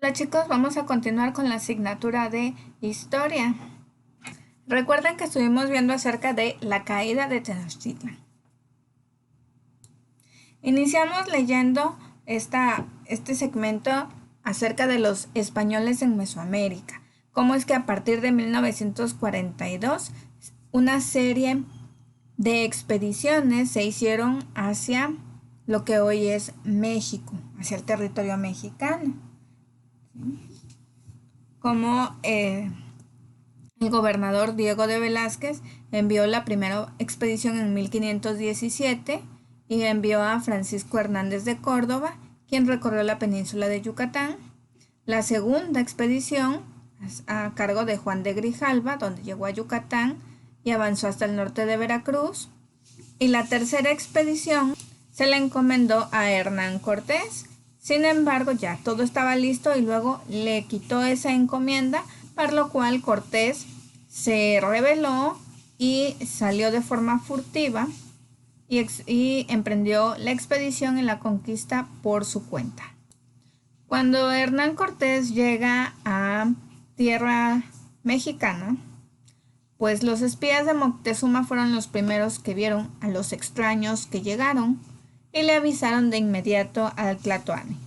Hola chicos, vamos a continuar con la asignatura de historia. Recuerden que estuvimos viendo acerca de la caída de Tenochtitlan. Iniciamos leyendo este segmento acerca de los españoles en Mesoamérica. Cómo es que a partir de 1942 una serie de expediciones se hicieron hacia lo que hoy es México, hacia el territorio mexicano. Como el gobernador Diego de Velázquez envió la primera expedición en 1517 y envió a Francisco Hernández de Córdoba, quien recorrió la península de Yucatán. La segunda expedición a cargo de Juan de Grijalva, donde llegó a Yucatán y avanzó hasta el norte de Veracruz. Y la tercera expedición se la encomendó a Hernán Cortés. Sin embargo, ya todo estaba listo y luego le quitó esa encomienda, para lo cual Cortés se rebeló y salió de forma furtiva y emprendió la expedición y la conquista por su cuenta. Cuando Hernán Cortés llega a tierra mexicana, pues los espías de Moctezuma fueron los primeros que vieron a los extraños que llegaron y le avisaron de inmediato al Tlatoani.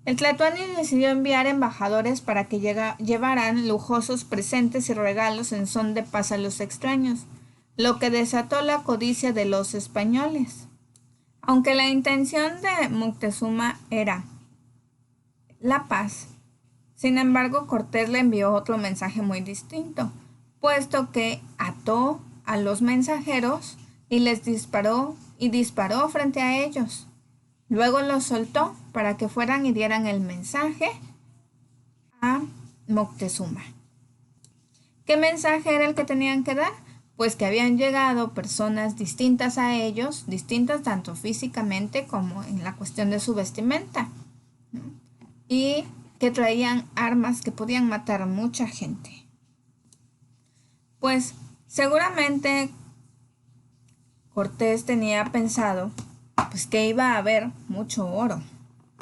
El Tlatoani decidió enviar embajadores para que llevaran lujosos presentes y regalos en son de paz a los extraños, lo que desató la codicia de los españoles. Aunque la intención de Moctezuma era la paz, sin embargo Cortés le envió otro mensaje muy distinto, puesto que ató a los mensajeros y les disparó frente a ellos. Luego los soltó para que fueran y dieran el mensaje a Moctezuma. ¿Qué mensaje era el que tenían que dar? Pues que habían llegado personas distintas a ellos, distintas tanto físicamente como en la cuestión de su vestimenta, ¿no? Y que traían armas que podían matar a mucha gente. Pues seguramente Cortés tenía pensado pues que iba a haber mucho oro,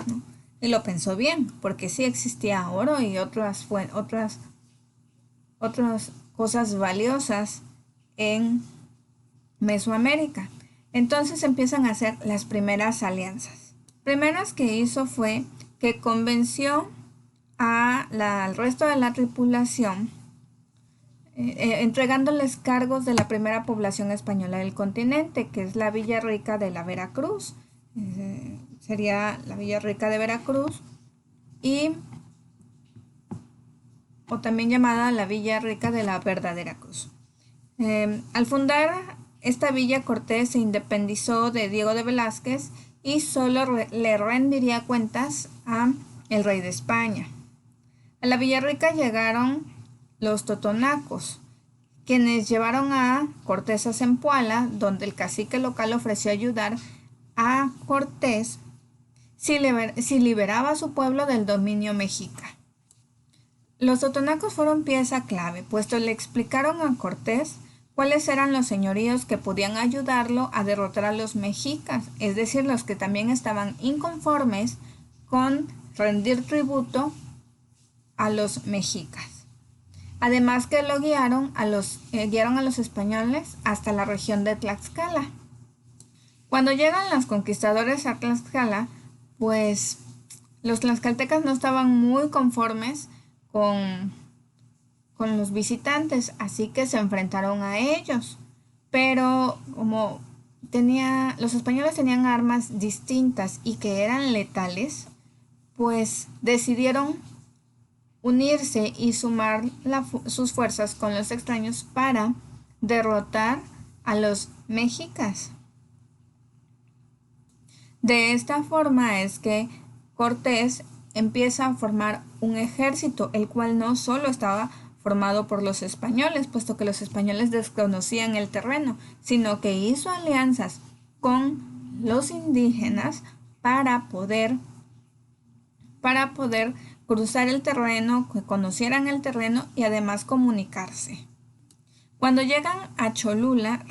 ¿no? Y lo pensó bien, porque sí existía oro y otras cosas valiosas en Mesoamérica. Entonces empiezan a hacer las primeras alianzas. Primeras que hizo fue que convenció al resto de la tripulación, entregándoles cargos de la primera población española del continente, que es la Villa Rica de la Veracruz. Sería la Villa Rica de Veracruz, o también llamada la Villa Rica de la Verdadera Cruz. Al fundar esta villa, Cortés se independizó de Diego de Velázquez y solo le rendiría cuentas a el rey de España. A la Villa Rica llegaron los totonacos, quienes llevaron a Cortés a Zempoala, donde el cacique local ofreció ayudar a Cortés si liberaba a su pueblo del dominio mexica. Los totonacos fueron pieza clave, puesto le explicaron a Cortés cuáles eran los señoríos que podían ayudarlo a derrotar a los mexicas, es decir, los que también estaban inconformes con rendir tributo a los mexicas. Además que lo guiaron a los españoles hasta la región de Tlaxcala. Cuando llegan los conquistadores a Tlaxcala, pues los tlaxcaltecas no estaban muy conformes con los visitantes, así que se enfrentaron a ellos. Pero como los españoles tenían armas distintas y que eran letales, pues decidieron unirse y sumar sus fuerzas con los extraños para derrotar a los mexicas. De esta forma es que Cortés empieza a formar un ejército, el cual no solo estaba formado por los españoles, puesto que los españoles desconocían el terreno, sino que hizo alianzas con los indígenas para poder cruzar el terreno, que conocieran el terreno y además comunicarse. Cuando llegan a Cholula,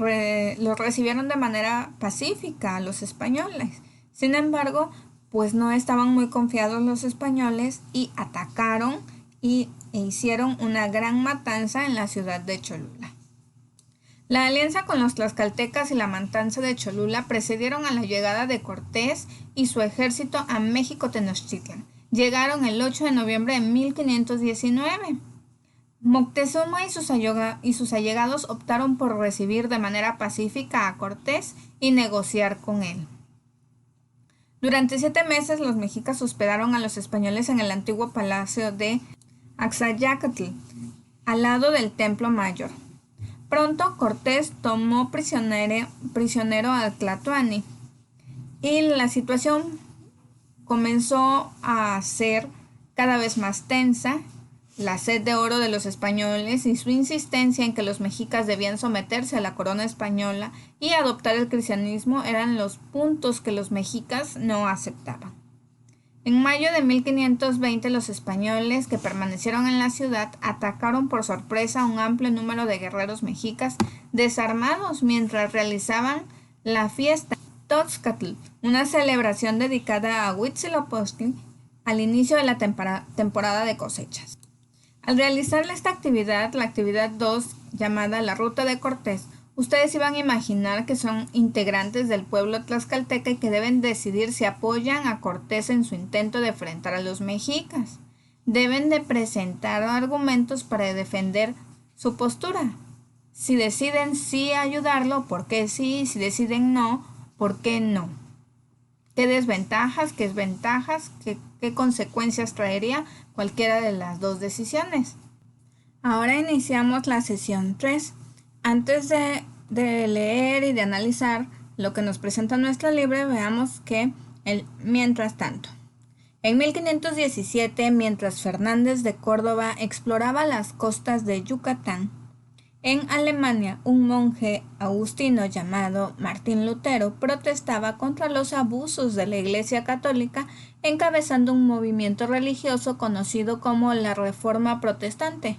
los recibieron de manera pacífica a los españoles. Sin embargo, pues no estaban muy confiados los españoles y atacaron e hicieron una gran matanza en la ciudad de Cholula. La alianza con los tlaxcaltecas y la matanza de Cholula precedieron a la llegada de Cortés y su ejército a México Tenochtitlan. Llegaron el 8 de noviembre de 1519. Moctezuma y sus allegados optaron por recibir de manera pacífica a Cortés y negociar con él. Durante 7 meses los mexicas hospedaron a los españoles en el antiguo palacio de Axayacatl, al lado del Templo Mayor. Pronto Cortés tomó prisionero al Tlatoani y la situación comenzó a ser cada vez más tensa. La sed de oro de los españoles y su insistencia en que los mexicas debían someterse a la corona española y adoptar el cristianismo eran los puntos que los mexicas no aceptaban. En mayo de 1520 los españoles que permanecieron en la ciudad atacaron por sorpresa a un amplio número de guerreros mexicas desarmados mientras realizaban la fiesta Toxcatl, una celebración dedicada a Huitzilopochtli al inicio de la temporada de cosechas. Al realizar esta actividad, la actividad 2, llamada la Ruta de Cortés, ustedes iban a imaginar que son integrantes del pueblo tlaxcalteca y que deben decidir si apoyan a Cortés en su intento de enfrentar a los mexicas. Deben de presentar argumentos para defender su postura. Si deciden sí ayudarlo, ¿por qué sí? Si deciden no, ¿por qué no? ¿Qué desventajas, qué ventajas, qué consecuencias traería cualquiera de las dos decisiones? Ahora iniciamos la sesión 3. Antes de leer y de analizar lo que nos presenta nuestro libro, veamos que mientras tanto. En 1517, mientras Fernández de Córdoba exploraba las costas de Yucatán, en Alemania un monje agustino llamado Martín Lutero protestaba contra los abusos de la Iglesia Católica, encabezando un movimiento religioso conocido como la Reforma Protestante.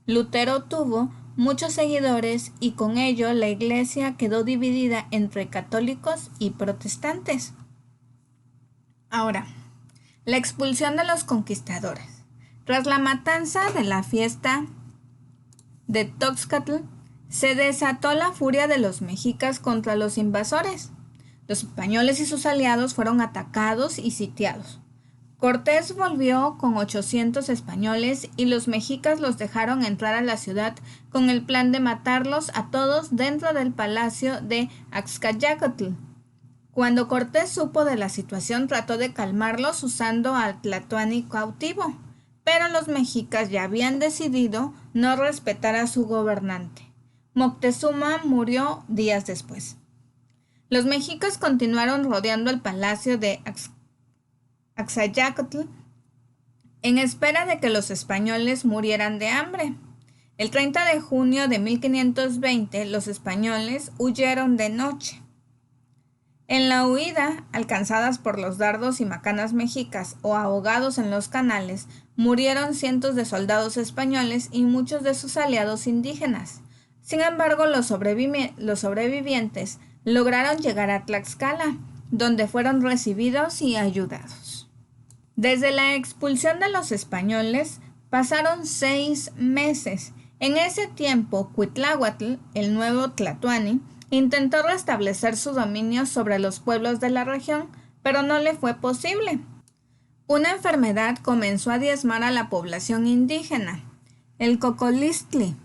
Lutero tuvo muchos seguidores y con ello la Iglesia quedó dividida entre católicos y protestantes. Ahora, la expulsión de los conquistadores. Tras la matanza de la fiesta de Toxcatl, se desató la furia de los mexicas contra los invasores. Los españoles y sus aliados fueron atacados y sitiados. Cortés volvió con 800 españoles y los mexicas los dejaron entrar a la ciudad con el plan de matarlos a todos dentro del palacio de Axcayacatl. Cuando Cortés supo de la situación, trató de calmarlos usando al Tlatoani cautivo, pero los mexicas ya habían decidido no respetar a su gobernante. Moctezuma murió días después. Los mexicas continuaron rodeando el palacio de Axayacatl en espera de que los españoles murieran de hambre. El 30 de junio de 1520 los españoles huyeron de noche. En la huida, alcanzadas por los dardos y macanas mexicas o ahogados en los canales, murieron cientos de soldados españoles y muchos de sus aliados indígenas. Sin embargo, los sobrevivientes lograron llegar a Tlaxcala, donde fueron recibidos y ayudados. Desde la expulsión de los españoles pasaron 6 meses. En ese tiempo, Cuitláhuatl, el nuevo Tlatoani, intentó restablecer su dominio sobre los pueblos de la región, pero no le fue posible. Una enfermedad comenzó a diezmar a la población indígena, el cocolistli,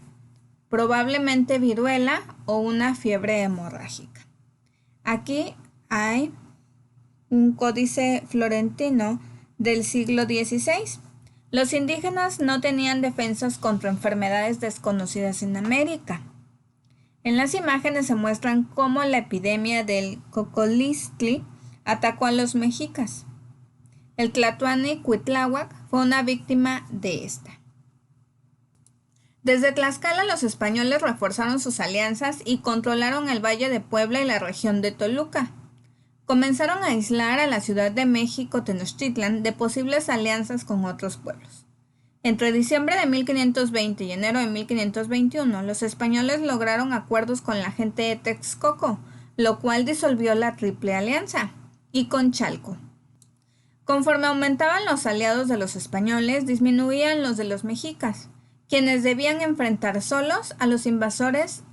probablemente viruela o una fiebre hemorrágica. Aquí hay un códice florentino del siglo XVI. Los indígenas no tenían defensas contra enfermedades desconocidas en América. En las imágenes se muestran cómo la epidemia del cocolistli atacó a los mexicas. El Tlatoani Cuitláhuac fue una víctima de esta. Desde Tlaxcala los españoles reforzaron sus alianzas y controlaron el Valle de Puebla y la región de Toluca. Comenzaron a aislar a la Ciudad de México Tenochtitlan de posibles alianzas con otros pueblos. Entre diciembre de 1520 y enero de 1521, los españoles lograron acuerdos con la gente de Texcoco, lo cual disolvió la Triple Alianza, y con Chalco. Conforme aumentaban los aliados de los españoles, disminuían los de los mexicas, quienes debían enfrentar solos a los invasores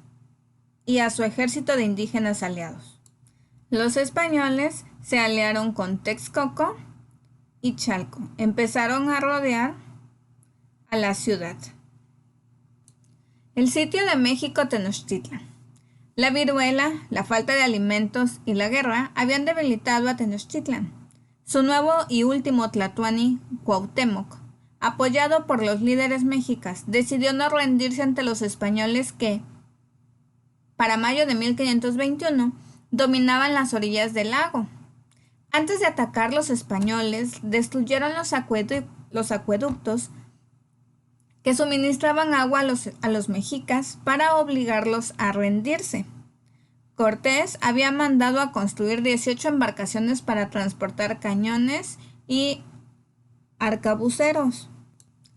y a su ejército de indígenas aliados. Los españoles se aliaron con Texcoco y Chalco. Empezaron a rodear a la ciudad. El sitio de México-Tenochtitlan. La viruela, la falta de alimentos y la guerra habían debilitado a Tenochtitlan. Su nuevo y último tlatoani, Cuauhtémoc, apoyado por los líderes mexicas, decidió no rendirse ante los españoles que, para mayo de 1521, dominaban las orillas del lago. Antes de atacar, los españoles destruyeron los acueductos que suministraban agua a los mexicas para obligarlos a rendirse. Cortés había mandado a construir 18 embarcaciones para transportar cañones y arcabuceros.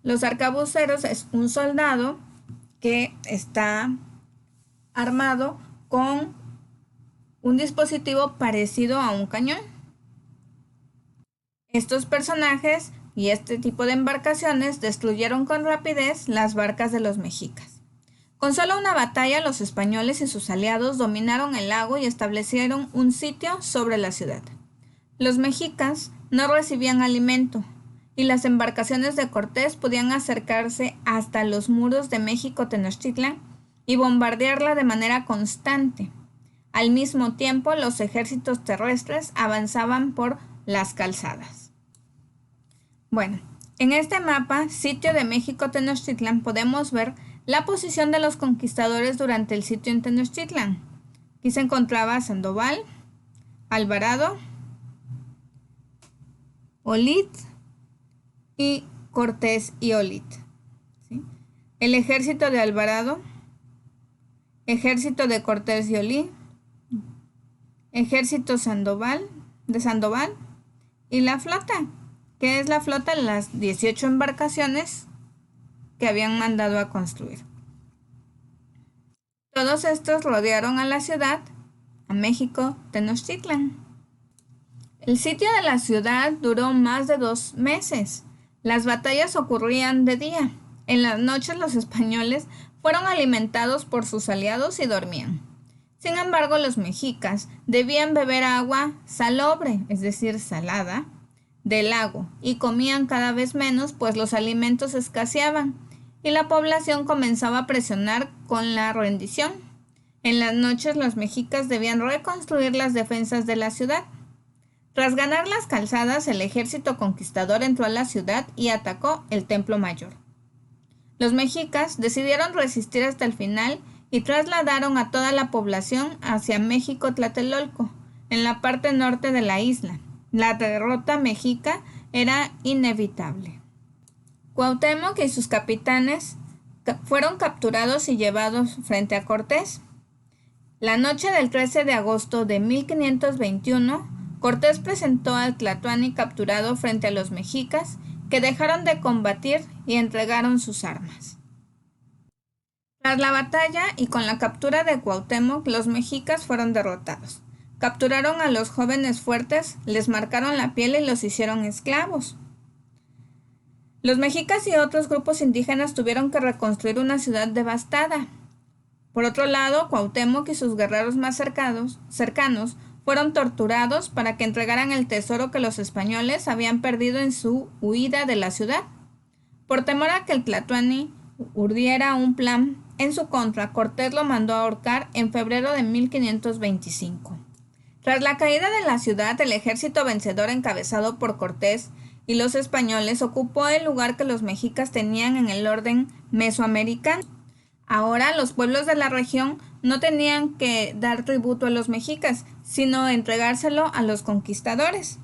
Los arcabuceros es un soldado que está armado con un dispositivo parecido a un cañón. Estos personajes y este tipo de embarcaciones destruyeron con rapidez las barcas de los mexicas. Con solo una batalla, los españoles y sus aliados dominaron el lago y establecieron un sitio sobre la ciudad. Los mexicas no recibían alimento y las embarcaciones de Cortés podían acercarse hasta los muros de México-Tenochtitlan y bombardearla de manera constante. Al mismo tiempo, los ejércitos terrestres avanzaban por las calzadas. Bueno, en este mapa, sitio de México-Tenochtitlan, podemos ver la posición de los conquistadores durante el sitio en Tenochtitlan. Aquí se encontraba Sandoval, Alvarado, Olid y Cortés y Olid. ¿Sí? El ejército de Alvarado, ejército de Cortés y Olid, ejército de Sandoval y la flota. ¿Qué es la flota? Las 18 embarcaciones que habían mandado a construir. Todos estos rodearon a la ciudad, a México, Tenochtitlan. El sitio de la ciudad duró más de 2 meses. Las batallas ocurrían de día. En las noches los españoles fueron alimentados por sus aliados y dormían. Sin embargo, los mexicas debían beber agua salobre, es decir, salada, del lago, y comían cada vez menos, pues los alimentos escaseaban y la población comenzaba a presionar con la rendición. En las noches los mexicas debían reconstruir las defensas de la ciudad. Tras ganar las calzadas, el ejército conquistador entró a la ciudad y atacó el Templo Mayor. Los mexicas decidieron resistir hasta el final y trasladaron a toda la población hacia México-Tlatelolco, en la parte norte de la isla. La derrota mexica era inevitable. Cuauhtémoc y sus capitanes fueron capturados y llevados frente a Cortés. La noche del 13 de agosto de 1521, Cortés presentó al tlatoani capturado frente a los mexicas, que dejaron de combatir y entregaron sus armas. Tras la batalla y con la captura de Cuauhtémoc, los mexicas fueron derrotados. Capturaron a los jóvenes fuertes, les marcaron la piel y los hicieron esclavos. Los mexicas y otros grupos indígenas tuvieron que reconstruir una ciudad devastada. Por otro lado, Cuauhtémoc y sus guerreros más cercanos fueron torturados para que entregaran el tesoro que los españoles habían perdido en su huida de la ciudad. Por temor a que el tlatoani urdiera un plan en su contra, Cortés lo mandó a ahorcar en febrero de 1525. Tras la caída de la ciudad, el ejército vencedor encabezado por Cortés y los españoles ocupó el lugar que los mexicas tenían en el orden mesoamericano. Ahora los pueblos de la región no tenían que dar tributo a los mexicas, sino entregárselo a los conquistadores.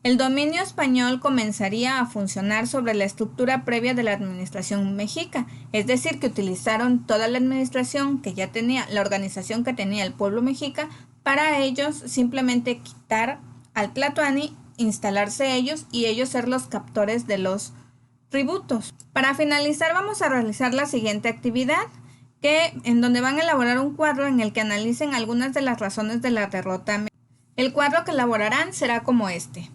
El dominio español comenzaría a funcionar sobre la estructura previa de la administración mexica, es decir, que utilizaron toda la administración que ya tenía, la organización que tenía el pueblo mexica, para ellos simplemente quitar al tlatoani, instalarse ellos y ellos ser los captores de los tributos. Para finalizar, vamos a realizar la siguiente actividad, en donde van a elaborar un cuadro en el que analicen algunas de las razones de la derrota. El cuadro que elaborarán será como este.